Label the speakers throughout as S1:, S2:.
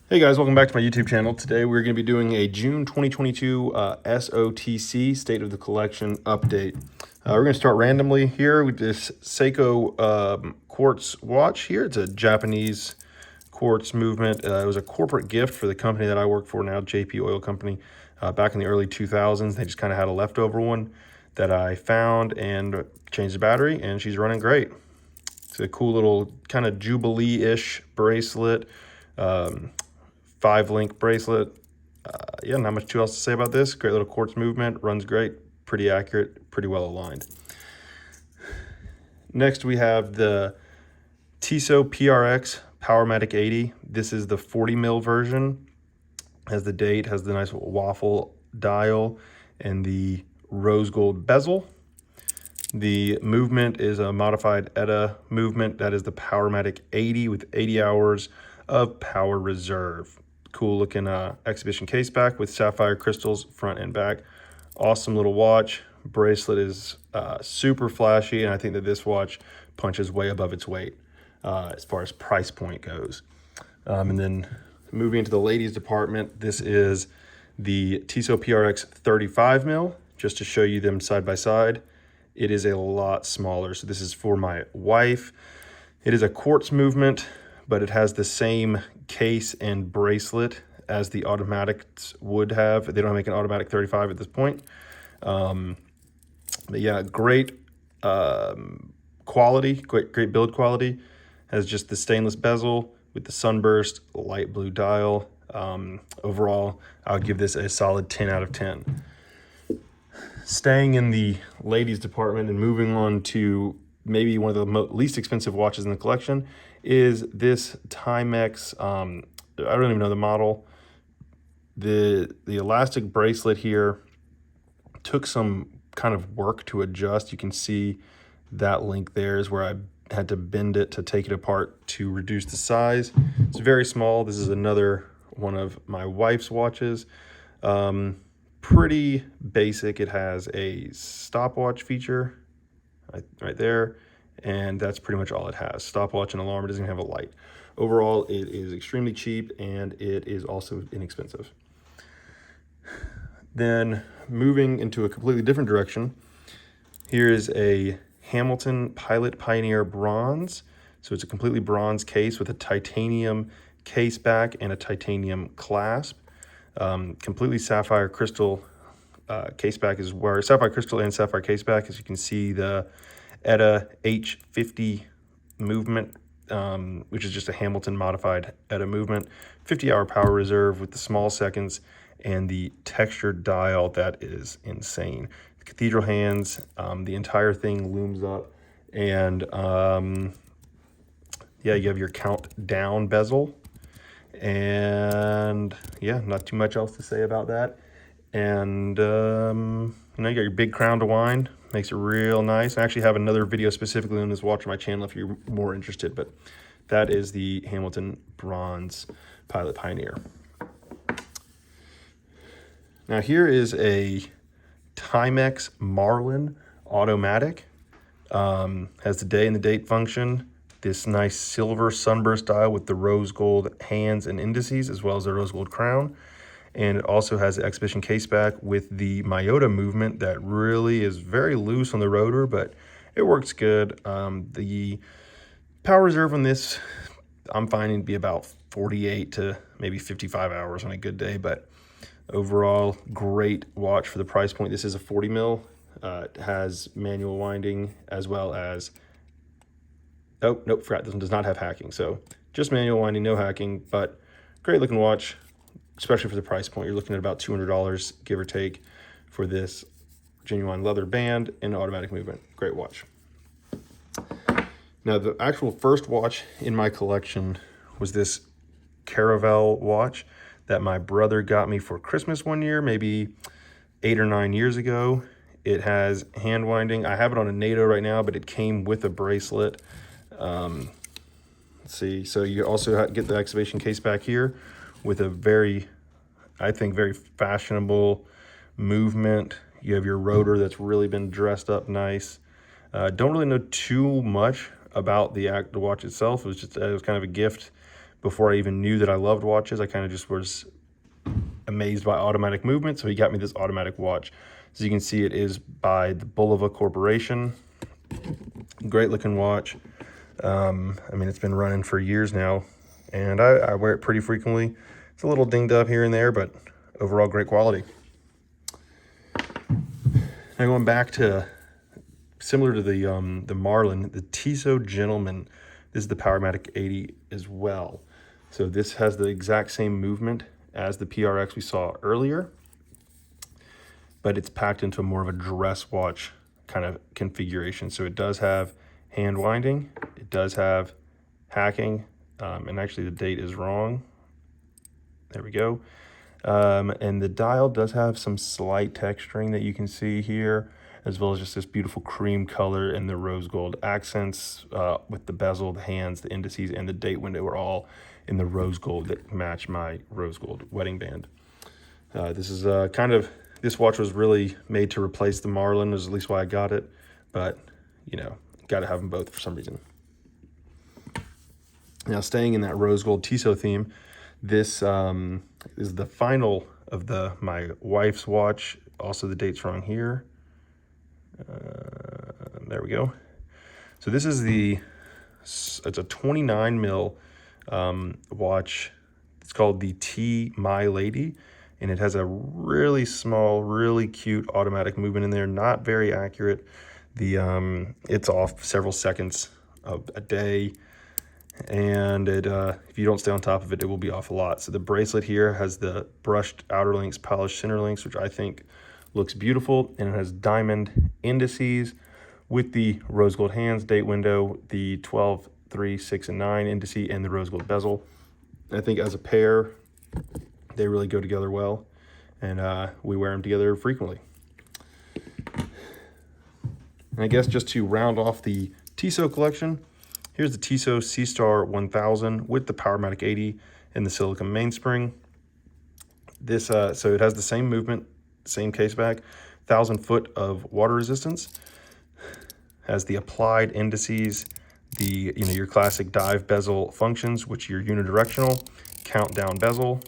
S1: Hey guys, welcome back to my YouTube channel. Today we're going to be doing a June 2022 SOTC State of the Collection update. We're going to start randomly here with this Seiko quartz watch here. It's a Japanese quartz movement. It was a corporate gift for the company that I work for now, JP Oil Company, back in the early 2000s. They just kind of had a leftover one that I found and changed the battery, and she's running great. It's a cool little kind of Jubilee-ish bracelet. 5-link bracelet. Yeah, not much too else to say about this. Great little quartz movement, runs great, pretty accurate, pretty well aligned. Next we have the Tissot PRX Powermatic 80. This is the 40 mil version. Has the date, has the nice waffle dial and the rose gold bezel. The movement is a modified ETA movement. That is the Powermatic 80 with 80 hours of power reserve. Cool looking exhibition case back with sapphire crystals front and back. Awesome little watch. Bracelet is super flashy, and I think that this watch punches way above its weight as far as price point goes. And then moving into the ladies department, this is the Tissot PRX 35 mil, just to show you them side by side. It is a lot smaller, so this is for my wife. It is a quartz movement, but it has the same case and bracelet as the automatics would have. They don't make an automatic 35 at this point. But yeah, great quality, great build quality. Has just the stainless bezel with the sunburst light blue dial. Overall, I would give this a solid 10 out of 10. Staying in the ladies department and moving on to maybe one of the least expensive watches in the collection is this Timex. I don't even know the model. The elastic bracelet here took some kind of work to adjust. You can see that link there is where I had to bend it to take it apart to reduce the size. It's very small. This is another one of my wife's watches. Pretty basic. It has a stopwatch feature right there, and that's pretty much all it has. Stopwatch and alarm. It doesn't even have a light. Overall, it is extremely cheap, and it is also inexpensive. Then moving into a completely different direction, here is a Hamilton Pilot Pioneer Bronze. So it's a completely bronze case with a titanium case back and a titanium clasp. Completely sapphire crystal case back is where sapphire crystal and sapphire case back, as you can see the ETA H50 movement, which is just a Hamilton modified ETA movement, 50-hour power reserve with the small seconds and the textured dial that is insane. The cathedral hands, the entire thing looms up, and yeah, you have your countdown bezel. And yeah, not too much else to say about that. And you know, you got your big crown to wind, makes it real nice. I actually have another video specifically on this watch on my channel if you're more interested, but that is the Hamilton Bronze Pilot Pioneer. Now here is a Timex Marlin automatic. Has the day and the date function. This nice silver sunburst dial with the rose gold hands and indices, as well as the rose gold crown. And it also has the exhibition case back with the Myota movement that really is very loose on the rotor, but it works good. The power reserve on this, I'm finding to be about 48 to maybe 55 hours on a good day, but overall, great watch for the price point. This is a 40 mil. It has manual winding as well as, oh, nope, forgot, this one does not have hacking. So just manual winding, no hacking, but great looking watch, especially for the price point. You're looking at about $200, give or take, for this genuine leather band and automatic movement. Great watch. Now, the actual first watch in my collection was this Caravel watch that my brother got me for Christmas one year, maybe 8 or 9 years ago. It has hand winding. I have it on a NATO right now, but it came with a bracelet. Let's see, so you also get the excavation case back here with a very, I think, very fashionable movement. You have your rotor that's really been dressed up nice. Don't really know too much about the watch itself. It was kind of a gift before I even knew that I loved watches. I kind of just was amazed by automatic movement, so he got me this automatic watch. As you can see, it is by the Bulova Corporation. Great looking watch. I mean, it's been running for years now, and I wear it pretty frequently. It's a little dinged up here and there, but overall great quality. Now going back to, similar to the Marlin, the Tissot Gentleman. This is the Powermatic 80 as well. So this has the exact same movement as the PRX we saw earlier, but it's packed into more of a dress watch kind of configuration. So it does have hand winding, it does have hacking, and actually the date is wrong. There we go. And the dial does have some slight texturing that you can see here, as well as just this beautiful cream color and the rose gold accents with the bezel, the hands, the indices, and the date window are all in the rose gold that match my rose gold wedding band. This is this watch was really made to replace the Marlin, is at least why I got it, but you know, got to have them both for some reason. Now, staying in that rose gold Tissot theme, this is the final of my wife's watch. Also, the date's wrong here. There we go. So this is it's a 29 mil watch. It's called the T My Lady, and it has a really small, really cute automatic movement in there. Not very accurate. It's off several seconds a day, and if you don't stay on top of it, it will be off a lot. So the bracelet here has the brushed outer links, polished center links, which I think looks beautiful, and it has diamond indices with the rose gold hands, date window, the 12, 3, 6, and 9 indice, and the rose gold bezel. I think as a pair, they really go together well, and we wear them together frequently. And I guess just to round off the Tissot collection, here's the Tissot Seastar 1000 with the Powermatic 80 and the silicone mainspring. This so it has the same movement, same case back, 1,000 foot of water resistance. Has the applied indices, your classic dive bezel functions, which are unidirectional, countdown bezel,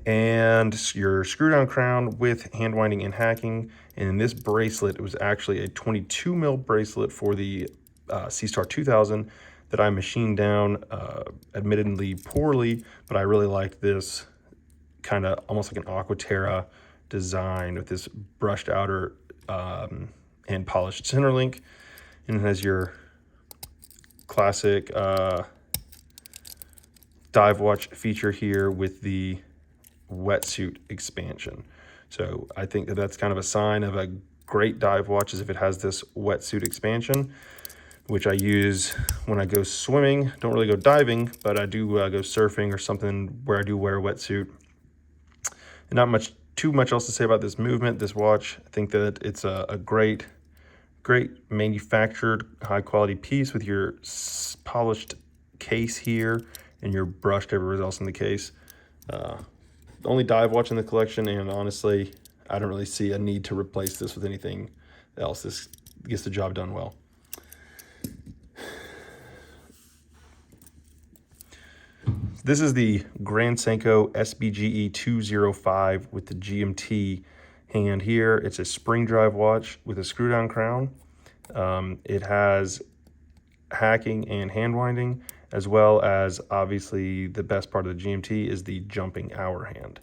S1: and your screw down crown with hand winding and hacking. And in this bracelet, it was actually a 22 mil bracelet for the Seastar 2000 that I machined down, admittedly poorly, but I really liked this kind of almost like an Aquaterra design with this brushed outer and polished center link. And it has your classic dive watch feature here with the wetsuit expansion. So I think that's kind of a sign of a great dive watch, is if it has this wetsuit expansion, which I use when I go swimming. Don't really go diving, but I do go surfing or something where I do wear a wetsuit. And not too much else to say about this movement, this watch. I think that it's a great manufactured, high quality piece with your polished case here and your brushed everywhere else in the case. The only dive watch in the collection, and honestly, I don't really see a need to replace this with anything else. This gets the job done well. This is the Grand Seiko SBGE 205 with the GMT hand here. It's a spring drive watch with a screw down crown. It has hacking and hand winding, as well as obviously the best part of the GMT is the jumping hour hand.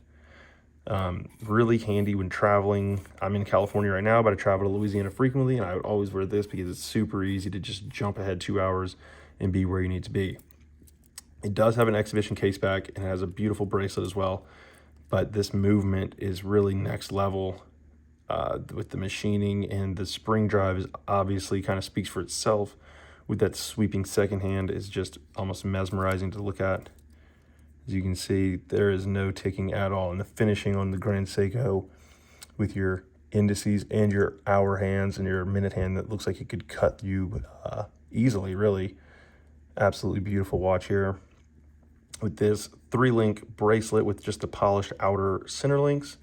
S1: Really handy when traveling. I'm in California right now, but I travel to Louisiana frequently, and I would always wear this because it's super easy to just jump ahead 2 hours and be where you need to be. It does have an exhibition case back and it has a beautiful bracelet as well, but this movement is really next level with the machining, and the spring drive is obviously kind of speaks for itself. With that sweeping second hand is just almost mesmerizing to look at. As you can see, there is no ticking at all, and the finishing on the Grand Seiko with your indices and your hour hands and your minute hand that looks like it could cut you easily, really. Absolutely beautiful watch here. With this 3-link bracelet with just the polished outer center links,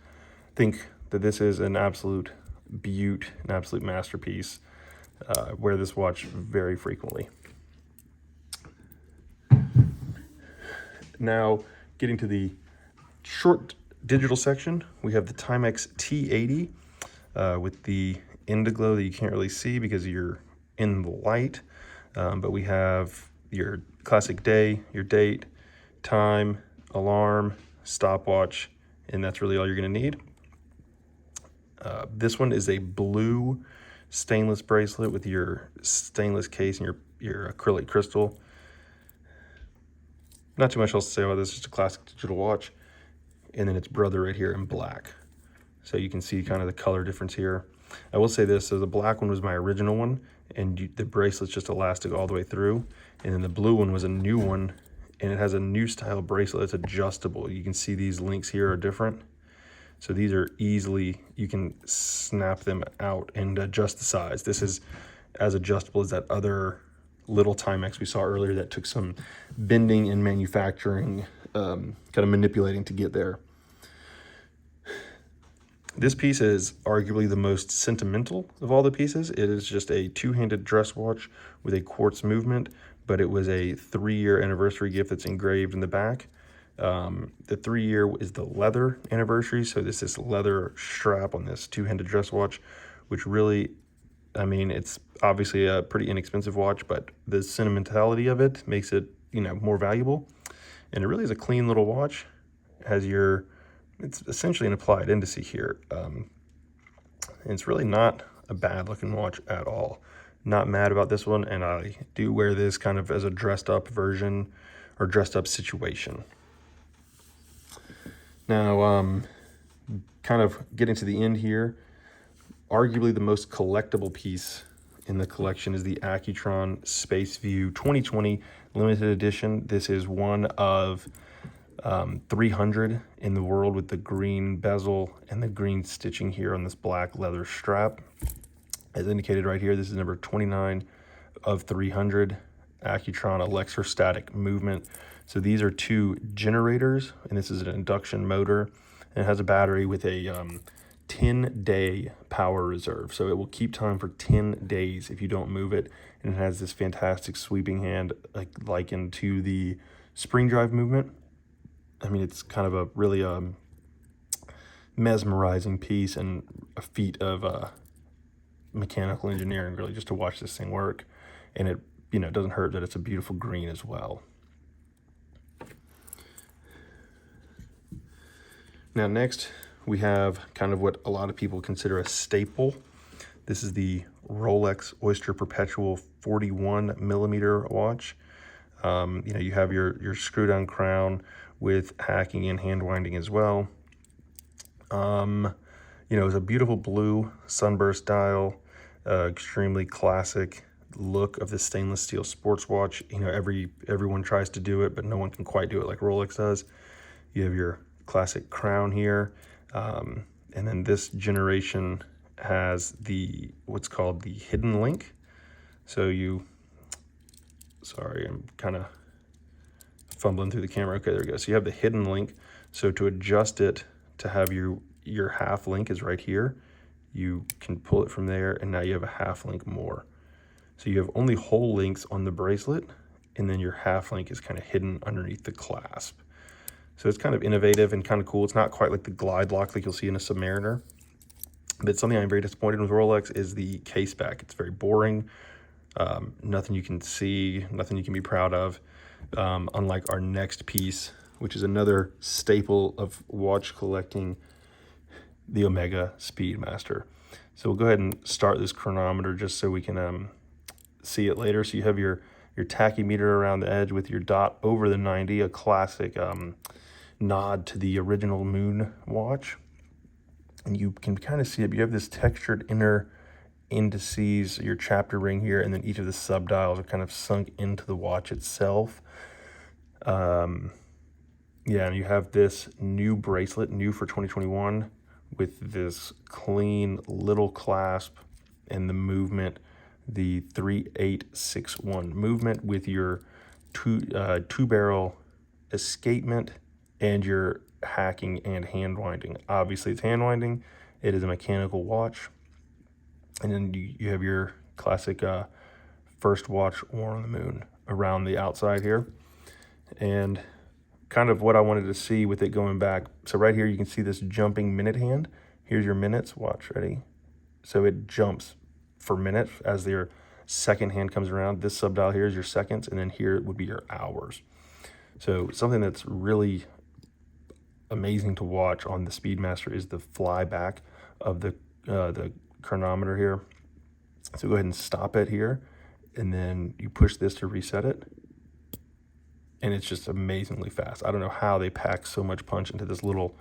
S1: I think that this is an absolute beaut, an absolute masterpiece. Wear this watch very frequently. Now, getting to the short digital section, we have the Timex T80 with the Indiglow that you can't really see because you're in the light. But we have your classic day, your date, time, alarm, stopwatch, and that's really all you're going to need. This one is a blue stainless bracelet with your stainless case and your acrylic crystal. Not too much else to say about this, just a classic digital watch. And then its brother right here in black. So you can see kind of the color difference here. I will say this, so the black one was my original one, and the bracelet's just elastic all the way through. And then the blue one was a new one, and it has a new style bracelet that's adjustable. You can see these links here are different. So these are easily, you can snap them out and adjust the size. This is as adjustable as that other little Timex we saw earlier that took some bending and manufacturing, kind of manipulating to get there. This piece is arguably the most sentimental of all the pieces. It is just a two-handed dress watch with a quartz movement, but it was a 3-year anniversary gift that's engraved in the back. The 3-year is the leather anniversary, so this leather strap on this two-handed dress watch, which really, I mean, it's obviously a pretty inexpensive watch, but the sentimentality of it makes it, you know, more valuable. And it really is a clean little watch. It has it's essentially an applied indice here. And it's really not a bad looking watch at all. Not mad about this one, and I do wear this kind of as a dressed up version or dressed up situation. Now, kind of getting to the end here, arguably the most collectible piece in the collection is the Accutron Space View 2020 limited edition. This is one of 300 in the world with the green bezel and the green stitching here on this black leather strap. As indicated right here, this is number 29 of 300 Accutron electrostatic movement. So these are 2 generators, and this is an induction motor, and it has a battery with a 10-day power reserve. So it will keep time for 10 days if you don't move it, and it has this fantastic sweeping hand likened to the spring drive movement. I mean, it's kind of a really mesmerizing piece and a feat of mechanical engineering, really, just to watch this thing work. And it, you know, doesn't hurt that it's a beautiful green as well. Now next, we have kind of what a lot of people consider a staple. This is the Rolex Oyster Perpetual 41 millimeter watch. You know, you have your screw down crown with hacking and hand winding as well. You know, it's a beautiful blue sunburst dial, extremely classic look of the stainless steel sports watch. You know, everyone tries to do it, but no one can quite do it like Rolex does. You have your classic crown here, and then this generation has what's called the hidden link. So sorry, I'm kind of fumbling through the camera. Okay, there we go. So you have the hidden link. So to adjust it to have your half link is right here. You can pull it from there, and now you have a half link more. So you have only whole links on the bracelet, and then your half link is kind of hidden underneath the clasp. So it's kind of innovative and kind of cool. It's not quite like the glide lock like you'll see in a Submariner. But something I'm very disappointed with Rolex is the case back. It's very boring. Nothing you can see, nothing you can be proud of. Unlike our next piece, which is another staple of watch collecting, the Omega Speedmaster. So we'll go ahead and start this chronometer just so we can see it later. So you have your tachymeter around the edge with your dot over the 90, a classic nod to the original Moon watch. And you can kind of see it. You have this textured inner indices, your chapter ring here, and then each of the subdials are kind of sunk into the watch itself. Yeah, and you have this new bracelet, new for 2021, with this clean little clasp and the movement, the 3861 movement with your two-barrel escapement and your hacking and hand winding. Obviously, it's hand winding. It is a mechanical watch. And then you have your classic first watch worn on the moon around the outside here. And kind of what I wanted to see with it going back. So right here, you can see this jumping minute hand. Here's your minutes, watch, ready? So it jumps for minutes as your second hand comes around. This subdial here is your seconds, and then here would be your hours. So something that's really amazing to watch on the Speedmaster is the flyback of the chronometer here. So go ahead and stop it here, and then you push this to reset it. And it's just amazingly fast. I don't know how they pack so much punch into this little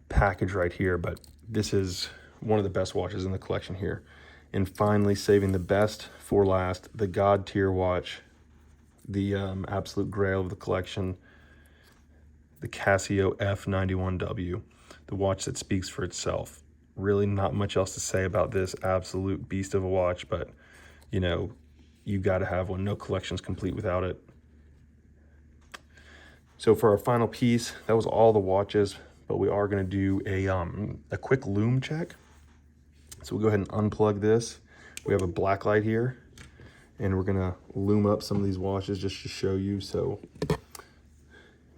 S1: package right here, but this is one of the best watches in the collection here. And finally, saving the best for last, the God tier watch, the absolute grail of the collection, the Casio F91W, the watch that speaks for itself. Really not much else to say about this absolute beast of a watch, but you know, you got to have one. No collection's complete without it. So for our final piece, that was all the watches, but we are going to do a quick lume check. So we'll go ahead and unplug this. We have a black light here, and we're going to lume up some of these watches just to show you. So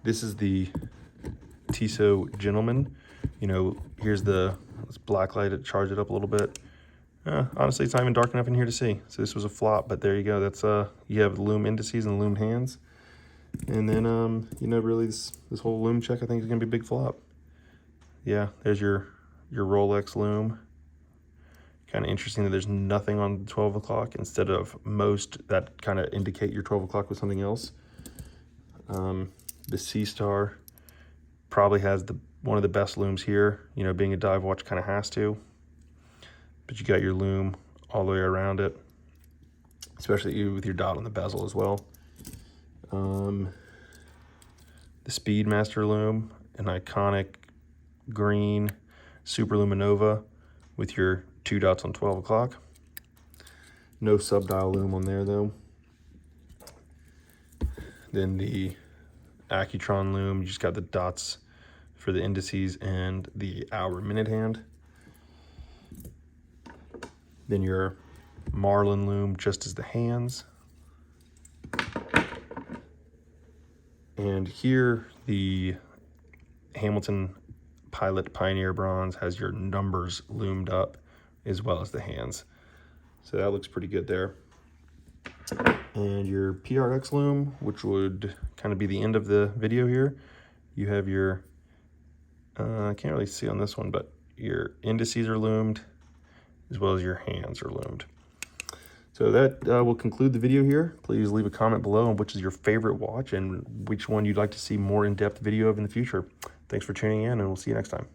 S1: this is the Tissot Gentleman. You know, here's this black light to charge it up a little bit. Honestly, it's not even dark enough in here to see. So this was a flop, but there you go. That's you have lume indices and lume hands. And then, you know, really this whole lume check, I think, is going to be a big flop. Yeah, there's your Rolex lume. Kind of interesting that there's nothing on 12 o'clock instead of most that kind of indicate your 12 o'clock with something else. The Seastar probably has one of the best looms here. You know, being a dive watch kind of has to. But you got your lume all the way around it, especially with your dot on the bezel as well. The Speedmaster lume, an iconic green super luminova with your 2 dots on 12 o'clock. No subdial lume on there though. Then the Accutron lume, you just got the dots for the indices and the hour minute hand. Then your Marlin lume just as the hands. And here, the Hamilton Pilot Pioneer Bronze has your numbers loomed up as well as the hands. So that looks pretty good there. And your PRX lume, which would kind of be the end of the video here. You have your, I can't really see on this one, but your indices are loomed as well as your hands are loomed. So that will conclude the video here. Please leave a comment below on which is your favorite watch and which one you'd like to see more in-depth video of in the future. Thanks for tuning in, and we'll see you next time.